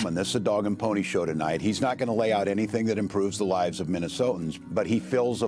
gentlemen, this is a dog and pony show tonight. He's not going to lay out anything that improves the lives of Minnesotans, but he fills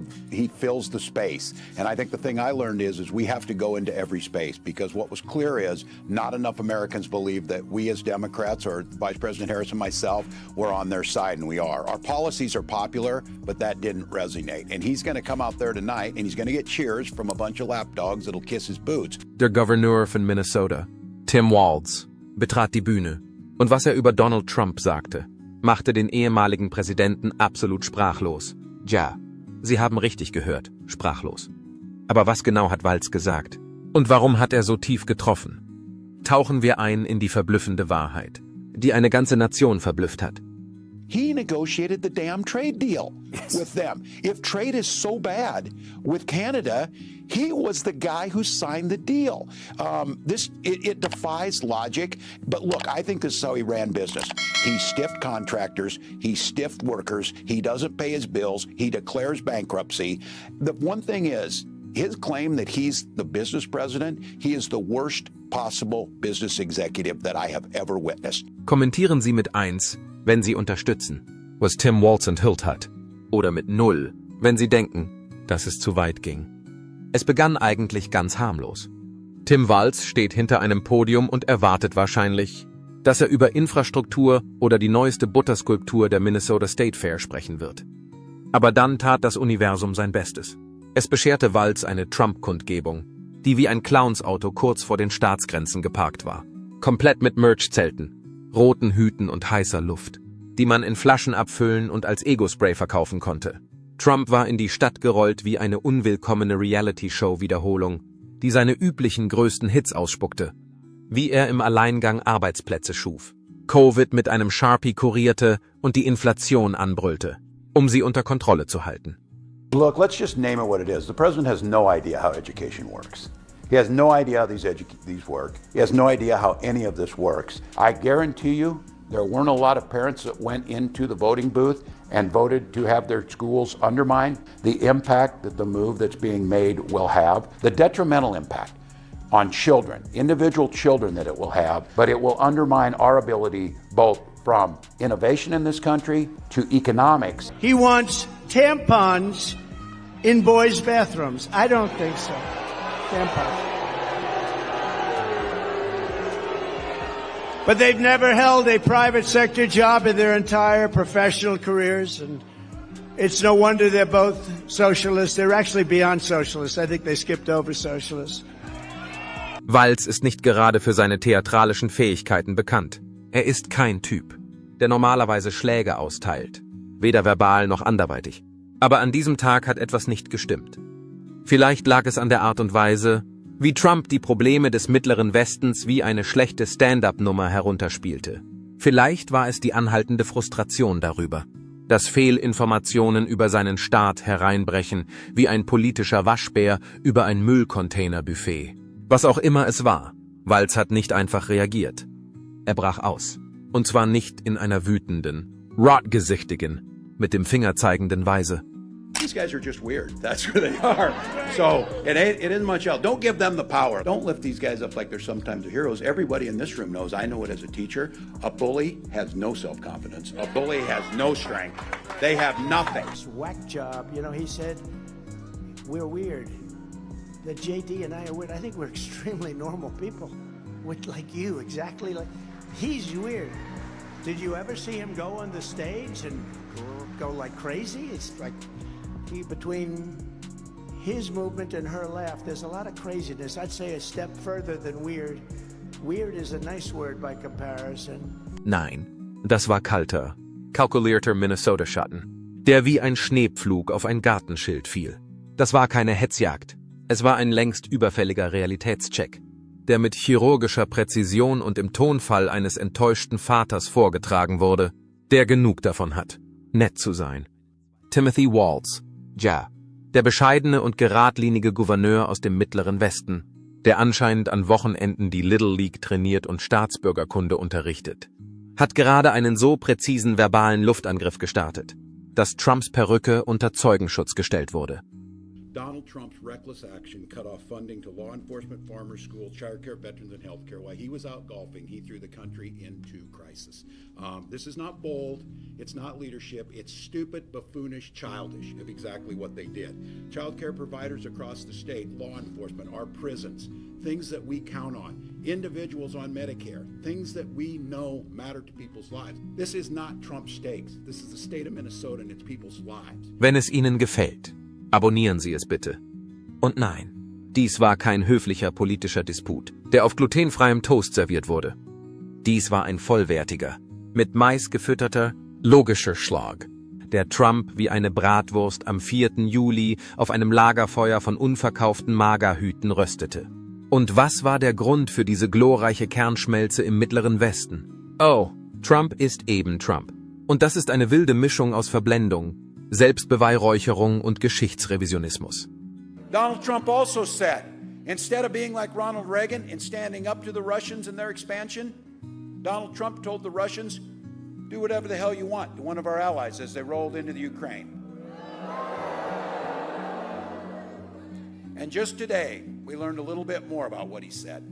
the space. And I think the thing I learned is we have to go into every space, because what was clear is not enough Americans believe that we as Democrats, or Vice President Harris and myself, were on their side, and we are. Our policies are popular, but that didn't resonate. And he's going to come out there tonight, and he's going to get cheers from a bunch of lapdogs that'll kiss his boots. Der Gouverneur von Minnesota, Tim Walz, betrat die Bühne. Und was er über Donald Trump sagte, machte den ehemaligen Präsidenten absolut sprachlos. Ja, Sie haben richtig gehört, sprachlos. Aber was genau hat Walz gesagt? Und warum hat er so tief getroffen? Tauchen wir ein in die verblüffende Wahrheit, die eine ganze Nation verblüfft hat. He negotiated the damn trade deal with them. If trade is so bad with Canada, he was the guy who signed the deal. It defies logic. But look, I think this is how he ran business. He stiffed contractors. He stiffed workers. He doesn't pay his bills. He declares bankruptcy. The one thing is, his claim that he's the business president, he is the worst possible business executive that I have ever witnessed. Kommentieren Sie mit 1, wenn Sie unterstützen, was Tim Walz enthüllt hat. Oder mit 0, wenn Sie denken, dass es zu weit ging. Es begann eigentlich ganz harmlos. Tim Walz steht hinter einem Podium und erwartet wahrscheinlich, dass er über Infrastruktur oder die neueste Butterskulptur der Minnesota State Fair sprechen wird. Aber dann tat das Universum sein Bestes. Es bescherte Walz eine Trump-Kundgebung, die wie ein Clownsauto kurz vor den Staatsgrenzen geparkt war. Komplett mit Merch-Zelten, roten Hüten und heißer Luft, die man in Flaschen abfüllen und als Ego-Spray verkaufen konnte. Trump war in die Stadt gerollt wie eine unwillkommene Reality-Show-Wiederholung, die seine üblichen größten Hits ausspuckte. Wie er im Alleingang Arbeitsplätze schuf, Covid mit einem Sharpie kurierte und die Inflation anbrüllte, um sie unter Kontrolle zu halten. Look, let's just name it what it is. The president has no idea how education works. He has no idea how these work. He has no idea how any of this works. I guarantee you, there weren't a lot of parents that went into the voting booth and voted to have their schools undermined. The impact that the move that's being made will have, the detrimental impact on children, individual children that it will have, but it will undermine our ability both from innovation in this country to economics. He wants tampons in boys' bathrooms. I don't think so. Tampons. But they've never held a private sector job in their entire professional careers, and it's no wonder they're both socialists. They're actually beyond socialists. I think they skipped over socialists. Walz ist nicht gerade für seine theatralischen Fähigkeiten bekannt. Er ist kein Typ, der normalerweise Schläge austeilt, weder verbal noch anderweitig. Aber an diesem Tag hat etwas nicht gestimmt. Vielleicht lag es an der Art und Weise, wie Trump die Probleme des Mittleren Westens wie eine schlechte Stand-up-Nummer herunterspielte. Vielleicht war es die anhaltende Frustration darüber, dass Fehlinformationen über seinen Staat hereinbrechen, wie ein politischer Waschbär über ein Müllcontainerbuffet. Was auch immer es war, Walz hat nicht einfach reagiert. Er brach aus. Und zwar nicht in einer wütenden, rotgesichtigen, mit dem Finger zeigenden Weise. These guys are just weird. That's who they are. So it isn't much else. Don't give them the power. Don't lift these guys up like they're sometimes the heroes. Everybody in this room knows, I know it as a teacher, a bully has no self-confidence. A bully has no strength. They have nothing. This whack job, you know, he said, we're weird. That JD and I are weird. I think we're extremely normal people. Like you, exactly like. He's weird. Did you ever see him go on the stage and go like crazy? It's like between his movement and her laugh, there's a lot of craziness. I'd say a step further than weird. Weird is a nice word by comparison. Nein, das war kalter, kalkulierter Minnesota-Schatten, der wie ein Schneepflug auf ein Gartenschild fiel. Das war keine Hetzjagd. Es war ein längst überfälliger Realitätscheck, der mit chirurgischer Präzision und im Tonfall eines enttäuschten Vaters vorgetragen wurde, der genug davon hat, nett zu sein. Timothy Walz, ja, der bescheidene und geradlinige Gouverneur aus dem Mittleren Westen, der anscheinend an Wochenenden die Little League trainiert und Staatsbürgerkunde unterrichtet, hat gerade einen so präzisen verbalen Luftangriff gestartet, dass Trumps Perücke unter Zeugenschutz gestellt wurde. Donald Donald Trump's reckless action cut off funding to law enforcement, farmers, schools, childcare, veterans, and healthcare. While he was out golfing, he threw the country into crisis. This is not bold, it's not leadership, it's stupid, buffoonish, childish of exactly what they did. Childcare providers across the state, law enforcement, our prisons, things that we count on, individuals on Medicare, things that we know matter to people's lives. This is not Trump's stakes. This is the state of Minnesota and its people's lives. Wenn es Ihnen gefällt, abonnieren Sie es bitte. Und nein, dies war kein höflicher politischer Disput, der auf glutenfreiem Toast serviert wurde. Dies war ein vollwertiger, mit Mais gefütterter, logischer Schlag, der Trump wie eine Bratwurst am 4. Juli auf einem Lagerfeuer von unverkauften Magerhüten röstete. Und was war der Grund für diese glorreiche Kernschmelze im Mittleren Westen? Oh, Trump ist eben Trump. Und das ist eine wilde Mischung aus Verblendung, Selbstbeweihräucherung und Geschichtsrevisionismus. Donald Trump also said, instead of being like Ronald Reagan and standing up to the Russians and their expansion, Donald Trump told the Russians, do whatever the hell you want to one of our allies as they rolled into the Ukraine. And just today, we learned a little bit more about what he said.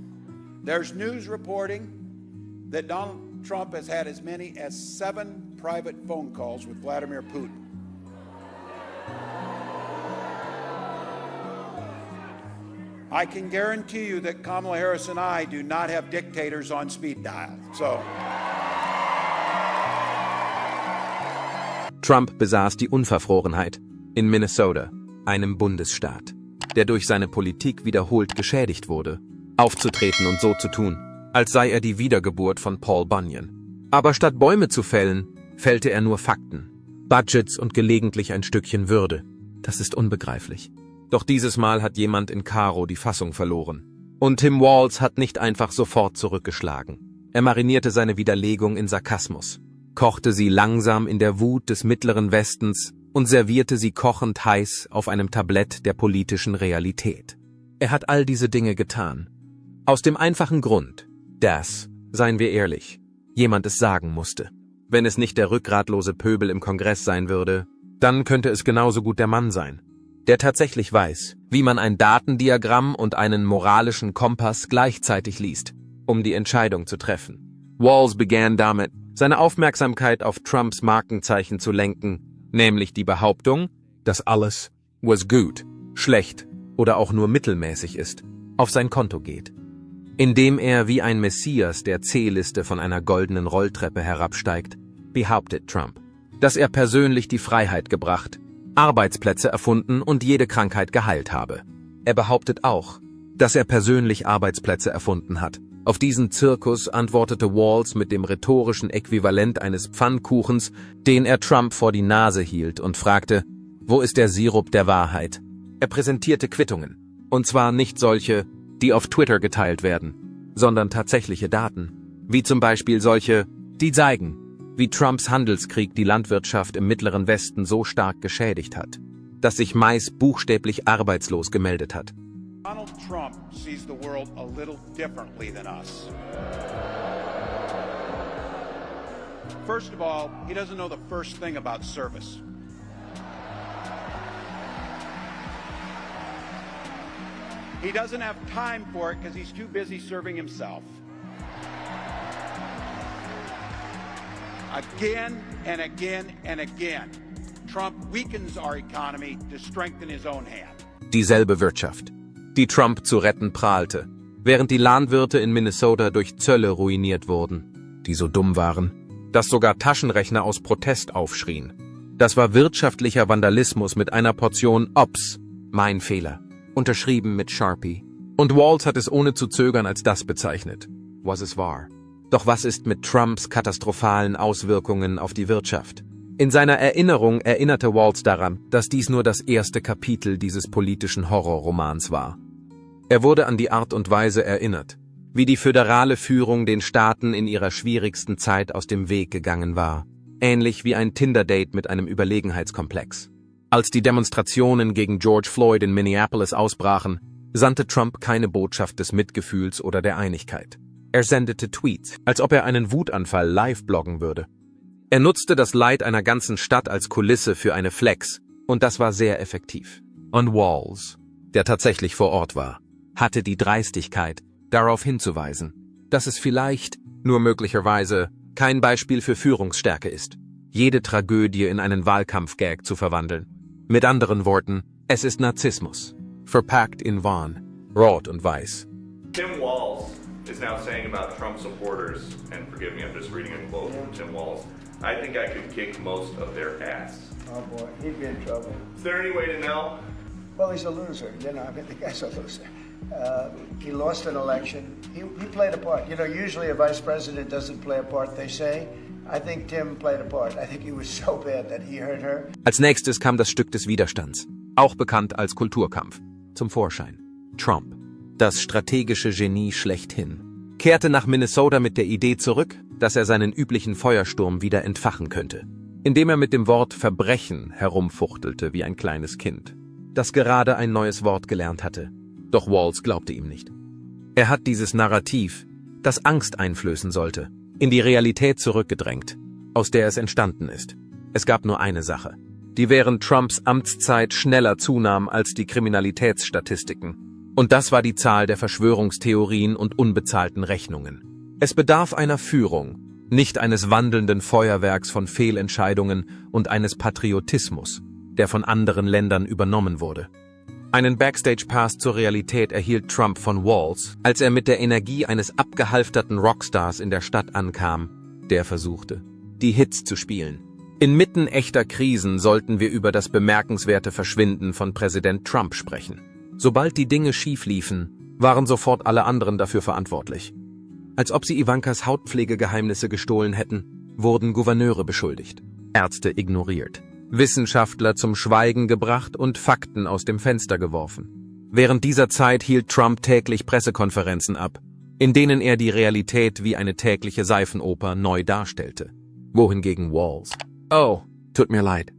There's news reporting that Donald Trump has had as many as 7 private phone calls with Vladimir Putin. I can guarantee you that Kamala Harris and I do not have dictators on speed dial. So. Trump besaß die Unverfrorenheit, in Minnesota, einem Bundesstaat, der durch seine Politik wiederholt geschädigt wurde, aufzutreten und so zu tun, als sei er die Wiedergeburt von Paul Bunyan. Aber statt Bäume zu fällen, fällte er nur Fakten, Budgets und gelegentlich ein Stückchen Würde. Das ist unbegreiflich. Doch dieses Mal hat jemand in Karo die Fassung verloren. Und Tim Walz hat nicht einfach sofort zurückgeschlagen. Er marinierte seine Widerlegung in Sarkasmus, kochte sie langsam in der Wut des Mittleren Westens und servierte sie kochend heiß auf einem Tablett der politischen Realität. Er hat all diese Dinge getan. Aus dem einfachen Grund, dass, seien wir ehrlich, jemand es sagen musste. Wenn es nicht der rückgratlose Pöbel im Kongress sein würde, dann könnte es genauso gut der Mann sein, der tatsächlich weiß, wie man ein Datendiagramm und einen moralischen Kompass gleichzeitig liest, um die Entscheidung zu treffen. Walz begann damit, seine Aufmerksamkeit auf Trumps Markenzeichen zu lenken, nämlich die Behauptung, dass alles, was gut, schlecht oder auch nur mittelmäßig ist, auf sein Konto geht. Indem er wie ein Messias der C-Liste von einer goldenen Rolltreppe herabsteigt, behauptet Trump, dass er persönlich die Freiheit gebracht, Arbeitsplätze erfunden und jede Krankheit geheilt habe. Er behauptet auch, dass er persönlich Arbeitsplätze erfunden hat. Auf diesen Zirkus antwortete Walz mit dem rhetorischen Äquivalent eines Pfannkuchens, den er Trump vor die Nase hielt und fragte, wo ist der Sirup der Wahrheit? Er präsentierte Quittungen, und zwar nicht solche, die auf Twitter geteilt werden, sondern tatsächliche Daten, wie zum Beispiel solche, die zeigen, wie Trumps Handelskrieg die Landwirtschaft im Mittleren Westen so stark geschädigt hat, dass sich Mais buchstäblich arbeitslos gemeldet hat. Donald Trump sees the world a little differently than us. First of all, he doesn't know the first thing about service. He doesn't have time for it because he's too busy serving himself. Again and again and again, Trump weakens our economy to strengthen his own hand. Dieselbe Wirtschaft, die Trump zu retten prahlte, während die Landwirte in Minnesota durch Zölle ruiniert wurden, die so dumm waren, dass sogar Taschenrechner aus Protest aufschrien. Das war wirtschaftlicher Vandalismus mit einer Portion Ops, mein Fehler, unterschrieben mit Sharpie. Und Walz hat es ohne zu zögern als das bezeichnet, was es war. Doch was ist mit Trumps katastrophalen Auswirkungen auf die Wirtschaft? In seiner Erinnerung erinnerte Walz daran, dass dies nur das erste Kapitel dieses politischen Horrorromans war. Er wurde an die Art und Weise erinnert, wie die föderale Führung den Staaten in ihrer schwierigsten Zeit aus dem Weg gegangen war, ähnlich wie ein Tinder-Date mit einem Überlegenheitskomplex. Als die Demonstrationen gegen George Floyd in Minneapolis ausbrachen, sandte Trump keine Botschaft des Mitgefühls oder der Einigkeit. Er sendete Tweets, als ob er einen Wutanfall live bloggen würde. Er nutzte das Leid einer ganzen Stadt als Kulisse für eine Flex, und das war sehr effektiv. Und Walz der tatsächlich vor Ort war, hatte die Dreistigkeit, darauf hinzuweisen, dass es vielleicht, nur möglicherweise, kein Beispiel für Führungsstärke ist, jede Tragödie in einen Wahlkampfgag zu verwandeln. Mit anderen Worten, es ist Narzissmus, verpackt in Wahn, rot und weiß. Tim Walz is now saying about Trump supporters, and forgive me, I'm just reading a quote from Tim Walz, I think I could kick most of their ass. Oh boy, he'd be in trouble. Is there any way to know? Well, he's a loser. You know, I mean, the guy's a loser. He lost an election. He played a part. You know, usually a vice president doesn't play a part, they say. I think Tim played a part. I think he was so bad that he hurt her. Als nächstes kam das Stück des Widerstands, auch bekannt als Kulturkampf, zum Vorschein. Trump, das strategische Genie schlechthin, kehrte nach Minnesota mit der Idee zurück, dass er seinen üblichen Feuersturm wieder entfachen könnte, indem er mit dem Wort Verbrechen herumfuchtelte wie ein kleines Kind, das gerade ein neues Wort gelernt hatte. Doch Walz glaubte ihm nicht. Er hat dieses Narrativ, das Angst einflößen sollte, in die Realität zurückgedrängt, aus der es entstanden ist. Es gab nur eine Sache, die während Trumps Amtszeit schneller zunahm als die Kriminalitätsstatistiken. Und das war die Zahl der Verschwörungstheorien und unbezahlten Rechnungen. Es bedarf einer Führung, nicht eines wandelnden Feuerwerks von Fehlentscheidungen und eines Patriotismus, der von anderen Ländern übernommen wurde. Einen Backstage-Pass zur Realität erhielt Trump von Walz, als er mit der Energie eines abgehalfterten Rockstars in der Stadt ankam, der versuchte, die Hits zu spielen. Inmitten echter Krisen sollten wir über das bemerkenswerte Verschwinden von Präsident Trump sprechen. Sobald die Dinge schief liefen, waren sofort alle anderen dafür verantwortlich. Als ob sie Ivankas Hautpflegegeheimnisse gestohlen hätten, wurden Gouverneure beschuldigt, Ärzte ignoriert, Wissenschaftler zum Schweigen gebracht und Fakten aus dem Fenster geworfen. Während dieser Zeit hielt Trump täglich Pressekonferenzen ab, in denen er die Realität wie eine tägliche Seifenoper neu darstellte. Wohingegen Walz, oh, tut mir leid.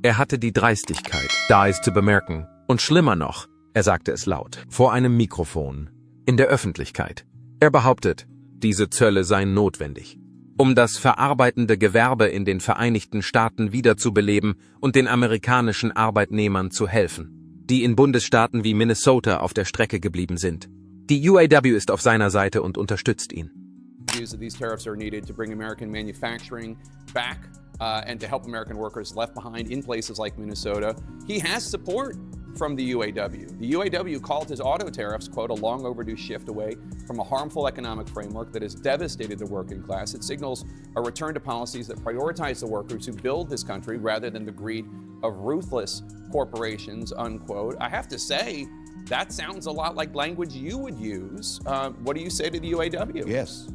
Er hatte die Dreistigkeit, da es zu bemerken, und schlimmer noch, er sagte es laut, vor einem Mikrofon, in der Öffentlichkeit. Er behauptet, diese Zölle seien notwendig, um das verarbeitende Gewerbe in den Vereinigten Staaten wiederzubeleben und den amerikanischen Arbeitnehmern zu helfen, die in Bundesstaaten wie Minnesota auf der Strecke geblieben sind. Die UAW ist auf seiner Seite und unterstützt ihn. These tariffs are needed to bring American manufacturing back and to help American workers left behind in places like Minnesota. He has support from the UAW. The UAW called his auto tariffs, quote, a long overdue shift away from a harmful economic framework that has devastated the working class. It signals a return to policies that prioritize the workers who build this country rather than the greed of ruthless corporations, unquote. I have to say, that sounds a lot like language you would use. What do you say to the UAW? Yes.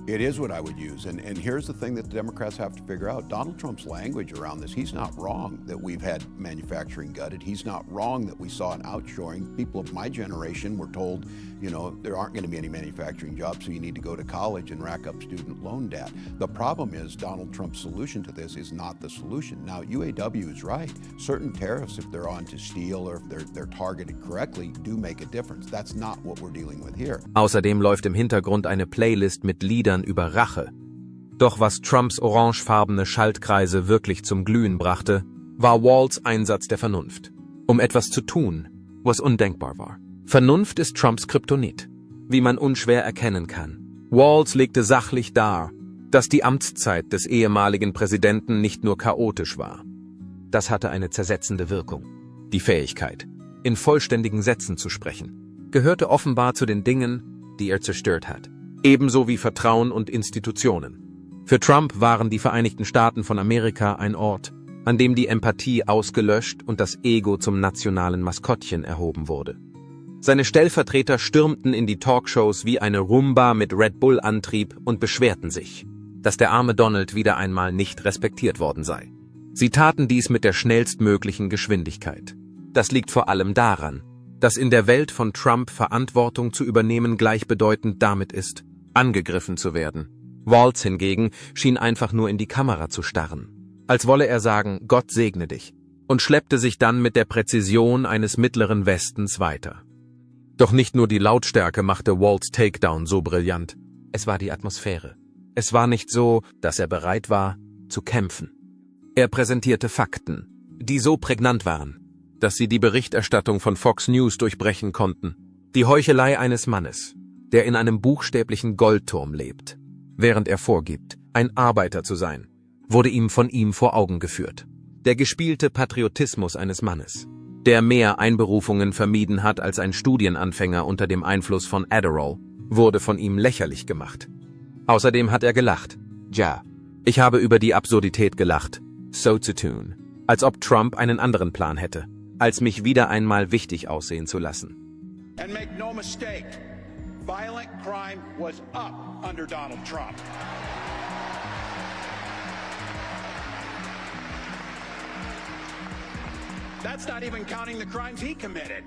It is what I would use. And here's the thing that the Democrats have to figure out. Donald Trump's language around this, he's not wrong that we've had manufacturing gutted. He's not wrong that we saw an outshoring. People of my generation were told, you know, there aren't going to be any manufacturing jobs, so you need to go to college and rack up student loan debt. The problem is Donald Trump's solution to this is not the solution. Now, UAW is right. Certain tariffs, if they're on to steel or if they're targeted correctly, do make a difference. That's not what we're dealing with here. Außerdem läuft im Hintergrund eine Playlist mit Liedern über Rache. Doch was Trumps orangefarbene Schaltkreise wirklich zum Glühen brachte, war Walz' Einsatz der Vernunft, um etwas zu tun, was undenkbar war. Vernunft ist Trumps Kryptonit, wie man unschwer erkennen kann. Walz legte sachlich dar, dass die Amtszeit des ehemaligen Präsidenten nicht nur chaotisch war. Das hatte eine zersetzende Wirkung. Die Fähigkeit, in vollständigen Sätzen zu sprechen, gehörte offenbar zu den Dingen, die er zerstört hat. Ebenso wie Vertrauen und Institutionen. Für Trump waren die Vereinigten Staaten von Amerika ein Ort, an dem die Empathie ausgelöscht und das Ego zum nationalen Maskottchen erhoben wurde. Seine Stellvertreter stürmten in die Talkshows wie eine Rumba mit Red Bull-Antrieb und beschwerten sich, dass der arme Donald wieder einmal nicht respektiert worden sei. Sie taten dies mit der schnellstmöglichen Geschwindigkeit. Das liegt vor allem daran, dass in der Welt von Trump Verantwortung zu übernehmen gleichbedeutend damit ist, angegriffen zu werden. Walz hingegen schien einfach nur in die Kamera zu starren, als wolle er sagen, Gott segne dich, und schleppte sich dann mit der Präzision eines mittleren Westens weiter. Doch nicht nur die Lautstärke machte Walz' Takedown so brillant, es war die Atmosphäre. Es war nicht so, dass er bereit war, zu kämpfen. Er präsentierte Fakten, die so prägnant waren, dass sie die Berichterstattung von Fox News durchbrechen konnten. Die Heuchelei eines Mannes, der in einem buchstäblichen Goldturm lebt, während er vorgibt, ein Arbeiter zu sein, wurde ihm von ihm vor Augen geführt. Der gespielte Patriotismus eines Mannes, der mehr Einberufungen vermieden hat als ein Studienanfänger unter dem Einfluss von Adderall, wurde von ihm lächerlich gemacht. Außerdem hat er gelacht. Ja, ich habe über die Absurdität gelacht, so zu tun, als ob Trump einen anderen Plan hätte, als mich wieder einmal wichtig aussehen zu lassen. And make no mistake, violent crime was up under Donald Trump. That's not even counting the crimes he committed.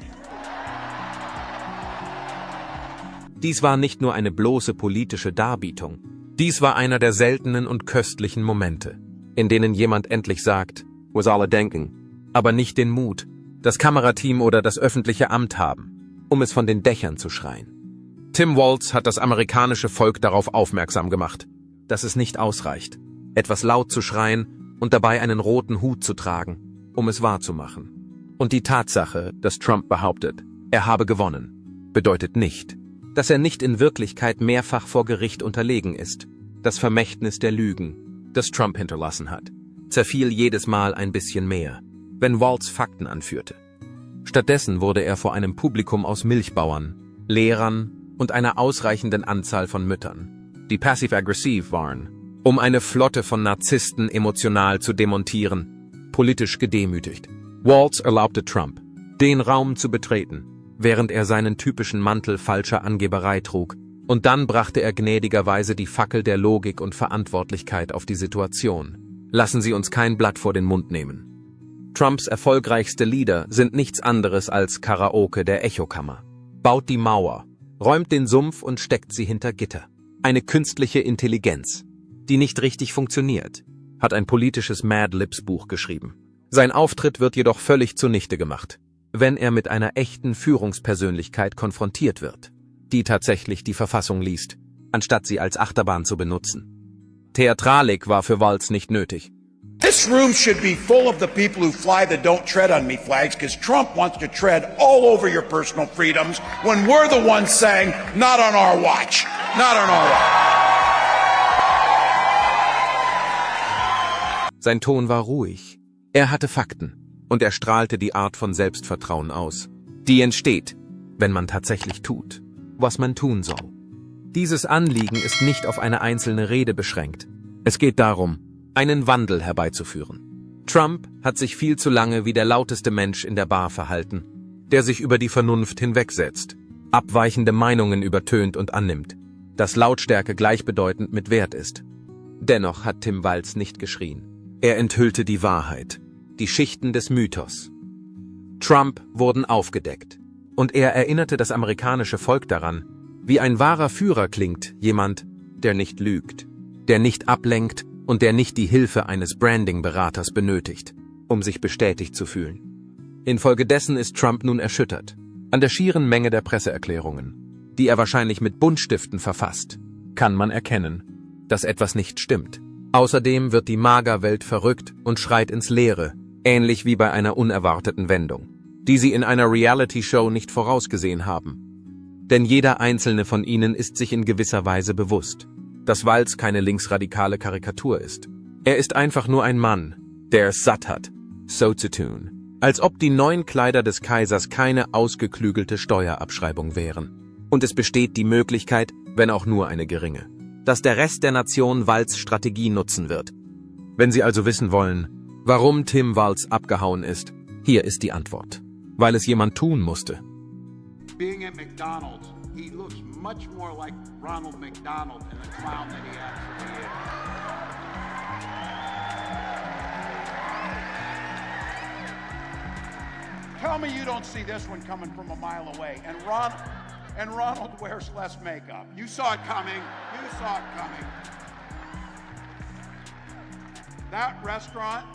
Dies war nicht nur eine bloße politische Darbietung. Dies war einer der seltenen und köstlichen Momente, in denen jemand endlich sagt, was alle denken, aber nicht den Mut, das Kamerateam oder das öffentliche Amt haben, um es von den Dächern zu schreien. Tim Walz hat das amerikanische Volk darauf aufmerksam gemacht, dass es nicht ausreicht, etwas laut zu schreien und dabei einen roten Hut zu tragen, um es wahrzumachen. Und die Tatsache, dass Trump behauptet, er habe gewonnen, bedeutet nicht, dass er nicht in Wirklichkeit mehrfach vor Gericht unterlegen ist. Das Vermächtnis der Lügen, das Trump hinterlassen hat, zerfiel jedes Mal ein bisschen mehr, wenn Walz Fakten anführte. Stattdessen wurde er vor einem Publikum aus Milchbauern, Lehrern und einer ausreichenden Anzahl von Müttern, die passiv-aggressiv waren, um eine Flotte von Narzissten emotional zu demontieren, politisch gedemütigt. Walz erlaubte Trump, den Raum zu betreten, während er seinen typischen Mantel falscher Angeberei trug, und dann brachte er gnädigerweise die Fackel der Logik und Verantwortlichkeit auf die Situation. Lassen Sie uns kein Blatt vor den Mund nehmen. Trumps erfolgreichste Lieder sind nichts anderes als Karaoke der Echokammer. Baut die Mauer, räumt den Sumpf und steckt sie hinter Gitter. Eine künstliche Intelligenz, die nicht richtig funktioniert, hat ein politisches Mad Libs Buch geschrieben. Sein Auftritt wird jedoch völlig zunichte gemacht, wenn er mit einer echten Führungspersönlichkeit konfrontiert wird, die tatsächlich die Verfassung liest, anstatt sie als Achterbahn zu benutzen. Theatralik war für Walz nicht nötig. This room should be full of the people who fly the don't tread on me flags because Trump wants to tread all over your personal freedoms when we're the ones saying, not on our watch, not on our watch. Sein Ton war ruhig. Er hatte Fakten und er strahlte die Art von Selbstvertrauen aus, die entsteht, wenn man tatsächlich tut, was man tun soll. Dieses Anliegen ist nicht auf eine einzelne Rede beschränkt. Es geht darum, einen Wandel herbeizuführen. Trump hat sich viel zu lange wie der lauteste Mensch in der Bar verhalten, der sich über die Vernunft hinwegsetzt, abweichende Meinungen übertönt und annimmt, dass Lautstärke gleichbedeutend mit Wert ist. Dennoch hat Tim Walz nicht geschrien. Er enthüllte die Wahrheit, die Schichten des Mythos. Trump wurden aufgedeckt, und er erinnerte das amerikanische Volk daran, wie ein wahrer Führer klingt, jemand, der nicht lügt, der nicht ablenkt und der nicht die Hilfe eines Branding-Beraters benötigt, um sich bestätigt zu fühlen. Infolgedessen ist Trump nun erschüttert, an der schieren Menge der Presseerklärungen, die er wahrscheinlich mit Buntstiften verfasst, kann man erkennen, dass etwas nicht stimmt. Außerdem wird die MAGA-Welt verrückt und schreit ins Leere, ähnlich wie bei einer unerwarteten Wendung, die sie in einer Reality-Show nicht vorausgesehen haben. Denn jeder einzelne von ihnen ist sich in gewisser Weise bewusst, dass Walz keine linksradikale Karikatur ist. Er ist einfach nur ein Mann, der es satt hat, so zu tun, als ob die neuen Kleider des Kaisers keine ausgeklügelte Steuerabschreibung wären. Und es besteht die Möglichkeit, wenn auch nur eine geringe, dass der Rest der Nation Walz' Strategie nutzen wird. Wenn Sie also wissen wollen, warum Tim Walz abgehauen ist, hier ist die Antwort. Weil es jemand tun musste. Being at McDonald's, he looks much more like Ronald McDonald than the clown that he actually is. Tell me you don't see this one coming from a mile away. And Ronald wears less makeup. You saw it coming. You saw it coming. That restaurant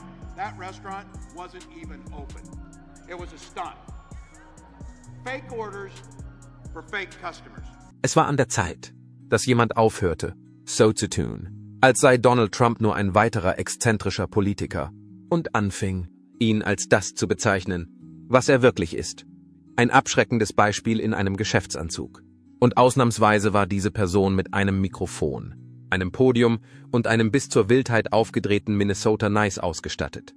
wasn't even open. It was a stunt. Fake orders for fake customers. Es war an der Zeit, dass jemand aufhörte, so zu tun, als sei Donald Trump nur ein weiterer exzentrischer Politiker, und anfing, ihn als das zu bezeichnen, was er wirklich ist. Ein abschreckendes Beispiel in einem Geschäftsanzug. Und ausnahmsweise war diese Person mit einem Mikrofon, einem Podium und einem bis zur Wildheit aufgedrehten Minnesota Nice ausgestattet.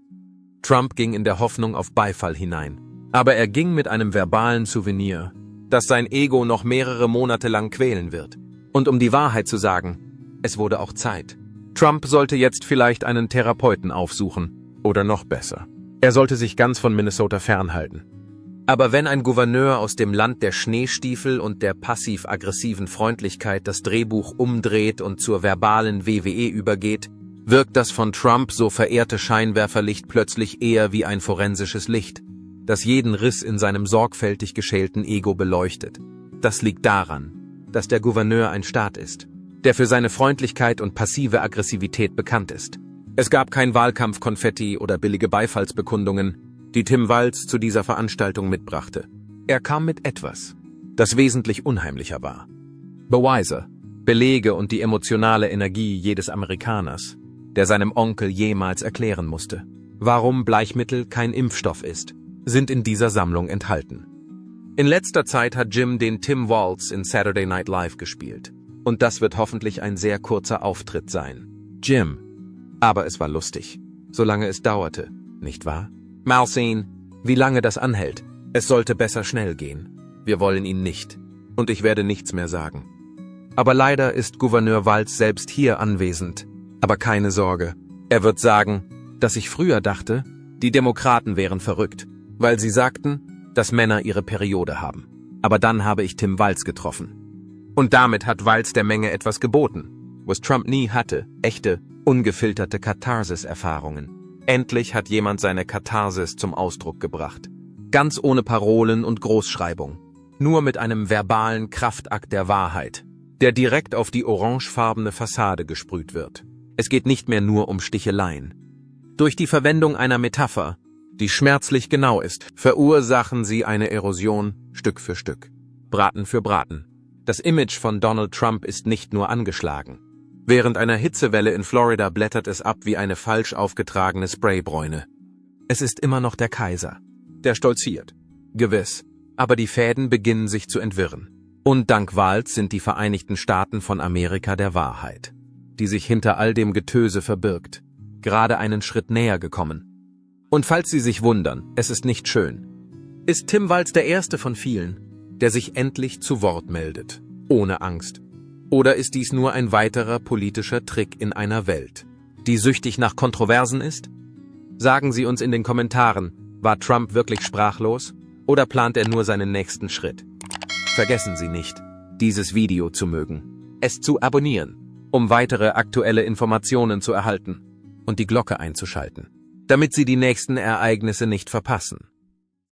Trump ging in der Hoffnung auf Beifall hinein. Aber er ging mit einem verbalen Souvenir, das sein Ego noch mehrere Monate lang quälen wird. Und um die Wahrheit zu sagen, es wurde auch Zeit. Trump sollte jetzt vielleicht einen Therapeuten aufsuchen. Oder noch besser. Er sollte sich ganz von Minnesota fernhalten. Aber wenn ein Gouverneur aus dem Land der Schneestiefel und der passiv-aggressiven Freundlichkeit das Drehbuch umdreht und zur verbalen WWE übergeht, wirkt das von Trump so verehrte Scheinwerferlicht plötzlich eher wie ein forensisches Licht, das jeden Riss in seinem sorgfältig geschälten Ego beleuchtet. Das liegt daran, dass der Gouverneur ein Staat ist, der für seine Freundlichkeit und passive Aggressivität bekannt ist. Es gab kein Wahlkampfkonfetti oder billige Beifallsbekundungen, die Tim Walz zu dieser Veranstaltung mitbrachte. Er kam mit etwas, das wesentlich unheimlicher war. Beweise, Belege und die emotionale Energie jedes Amerikaners, der seinem Onkel jemals erklären musste, warum Bleichmittel kein Impfstoff ist, sind in dieser Sammlung enthalten. In letzter Zeit hat Jim den Tim Walz in Saturday Night Live gespielt. Und das wird hoffentlich ein sehr kurzer Auftritt sein. Jim. Aber es war lustig, solange es dauerte, nicht wahr? Mal sehen, wie lange das anhält. Es sollte besser schnell gehen. Wir wollen ihn nicht. Und ich werde nichts mehr sagen. Aber leider ist Gouverneur Walz selbst hier anwesend. Aber keine Sorge. Er wird sagen, dass ich früher dachte, die Demokraten wären verrückt, weil sie sagten, dass Männer ihre Periode haben. Aber dann habe ich Tim Walz getroffen. Und damit hat Walz der Menge etwas geboten, was Trump nie hatte, echte, ungefilterte Katharsis-Erfahrungen. Endlich hat jemand seine Katharsis zum Ausdruck gebracht. Ganz ohne Parolen und Großschreibung. Nur mit einem verbalen Kraftakt der Wahrheit, der direkt auf die orangefarbene Fassade gesprüht wird. Es geht nicht mehr nur um Sticheleien. Durch die Verwendung einer Metapher, die schmerzlich genau ist, verursachen sie eine Erosion Stück für Stück. Braten für Braten. Das Image von Donald Trump ist nicht nur angeschlagen. Während einer Hitzewelle in Florida blättert es ab wie eine falsch aufgetragene Spraybräune. Es ist immer noch der Kaiser, der stolziert. Gewiss, aber die Fäden beginnen sich zu entwirren. Und dank Walz sind die Vereinigten Staaten von Amerika der Wahrheit, die sich hinter all dem Getöse verbirgt, gerade einen Schritt näher gekommen. Und falls Sie sich wundern, es ist nicht schön. Ist Tim Walz der erste von vielen, der sich endlich zu Wort meldet, ohne Angst? Oder ist dies nur ein weiterer politischer Trick in einer Welt, die süchtig nach Kontroversen ist? Sagen Sie uns in den Kommentaren, war Trump wirklich sprachlos oder plant er nur seinen nächsten Schritt? Vergessen Sie nicht, dieses Video zu mögen, es zu abonnieren, um weitere aktuelle Informationen zu erhalten und die Glocke einzuschalten, damit Sie die nächsten Ereignisse nicht verpassen.